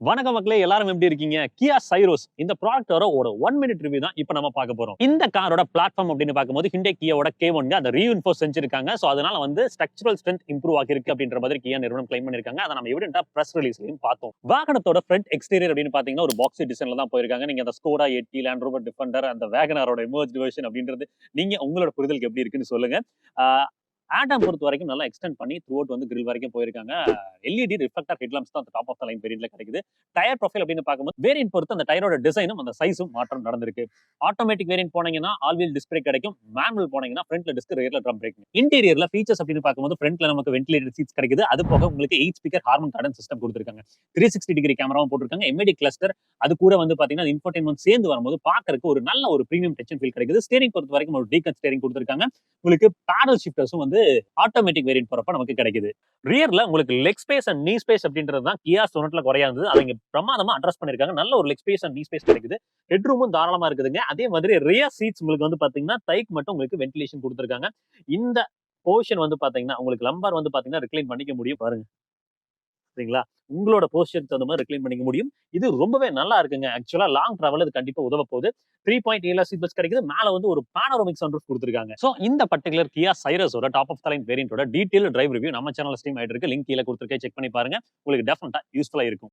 வணக்கம் மக்களே, எல்லாரும் எப்படி இருக்கீங்க? கியா சைரோஸ் இந்த ப்ராடக்ட்டோட ஒரு 1 மினிட் ரிவ்யூ தான் இப்ப நம்ம பார்க்க போறோம். இந்த காரோட பிளாட்ஃபார்ம் அப்படின்னு பார்க்கும்போது Hyundai Kiaவோட K1 அந்த ரீஇன்ஃபோர்ஸ் செஞ்சிருக்காங்க. சோ அதனால வந்து ஸ்ட்ரக்சரல் ஸ்ட்ரென்த் இம்ப்ரூவ் ஆகிருக்கு அப்படின்ற மாதிரி கியா நிறுவனம் கிளைம் பண்ணிருக்காங்க. அதை நம்ம எவிடென்ட்டா பிரஸ் ரிலீஸ்லயும் பார்த்தோம். வாகனத்தோட ஃப்ரண்ட் எக்ஸ்டீரியர் அப்படின்னு பாத்தீங்கன்னா ஒரு பாக்ஸி டிசைன்ல தான் போயிருக்காங்க. நீங்க அந்த ஸ்கோடா 80, லேண்ட் ரோவர் டிஃபெண்டர், அந்த வேகனாரோட எமர்ஜ்ட் வெர்ஷன் அப்படின்றது நீங்க உங்களோட புரிதலுக்கு எப்படி இருக்குன்னு சொல்லுங்க. ஆடம் பொறுத்த வரைக்கும் நல்லா எக்ஸ்டெண்ட் பண்ணி த்ரூ அவுட் வந்து கிரில் வரைக்கும் போயிருக்காங்க. எல்இடி ரிஃப்ளெக்டர் ஹெட்லாம்ப்ஸ் தான் டாப் ஆஃப் த லைன் வேரியன்ட்ல கிடைக்குது. டயர் ப்ரொஃபைல் அப்படின்னு பார்க்கும்போது வேரியன்ட் பொறுத்து அந்த டயரோட டிசைனும் அந்த சைஸும் மாற்றம் நடந்திருக்கு. ஆட்டோமேட்டிக் வேரியன்ட் போனீங்கன்னா ஆல் வீல் டிஸ்க் பிரேக் கிடைக்கும். மேனுவல் போனீங்கன்னா ஃப்ரண்ட்ல டிஸ்க், ரியர்ல ட்ரம் பிரேக். இன்டீரியர்ல ஃபீச்சர்ஸ் அப்படின்னு பார்க்கும்போது ஃப்ரண்ட்ல நமக்கு வென்டிலேட்டட் சீட்ஸ் கிடைக்குது. அது போக உங்களுக்கு 8 ஸ்பீக்கர் ஹார்மன் கார்டன் சிஸ்டம் கொடுத்திருக்காங்க. 360 டிகிரி கேமராவும் போட்டிருக்காங்க. எம்ஐடி கிளஸ்டர் அது கூட வந்து பாத்தீங்கன்னா இன்ஃபோடெயின்மென்ட் சேர்ந்து வரும்போது பார்க்கறதுக்கு ஒரு நல்ல ஒரு பிரீமியம் டச் அண்ட் ஃபீல் கிடைக்குது. ஸ்டீரிங் பொறுத்த வரைக்கும் ஒரு டீகன் ஸ்டீரிங் கொடுத்திருக்காங்க. உங்களுக்கு பேடல் ஷிஃப்டர்ஸும் வந்து ஆட்டோமேட்டிக் வேரியன்ட் போறப்ப நமக்கு கிடைக்குது. ரியர்ல உங்களுக்கு லெக் ஸ்பேஸ் அண்ட் நீ ஸ்பேஸ் அப்படின்றது தான் கியா சொனட்ல குறையா இருந்தது. அதை இங்க பிரமாதமா அட்ரஸ் பண்ணிருக்காங்க. நல்ல ஒரு லெக் ஸ்பேஸ் அண்ட் நீ ஸ்பேஸ் கிடைக்குது. ஹெட் ரூமும் தாராளமா இருக்குதுங்க. அதே மாதிரி ரியர் சீட்ஸ் உங்களுக்கு வந்து பாத்தீங்கன்னா தைக்கு மட்டும் உங்களுக்கு வென்டிலேஷன் கொடுத்திருக்காங்க. இந்த போர்ஷன் வந்து பாத்தீங்கன்னா உங்களுக்கு லம்பார் வந்து பாத்தீங்கன்னா ரிக்ளைன் பண்ணிக்க முடியும் பாருங்க. சரிங்களா? உங்களோட போஸ்டருக்கு தகுந்த மாதிரி ரெக்ளைம் பண்ணிக்க முடியும். இது ரொம்பவே நல்லா இருக்குங்க. ஆக்சுவலா லாங் டிராவல் இது கண்டிப்பா உதவ போகுது. 3.7 சீட் பெல்ட்ஸ் கிடைக்குது. மேல வந்து ஒரு பானோராமிக் சன்ரூஃப் கொடுத்திருக்காங்க. சோ இந்த பர்టిక్యులர் கியா சைரஸோட டாப் ஆஃப் த லைன் வேரியன்ட்டோட டீடைல் டிரைவ் ரிவ்யூ நம்ம சேனல்ல ஸ்ட்ரீம் ஆயிட்டு இருக்கு. லிங்க் கீழ கொடுத்திருக்கேன். செக் பண்ணி பாருங்க. உங்களுக்கு டெஃபினட்டா யூஸ்ஃபுல்லா இருக்கும்.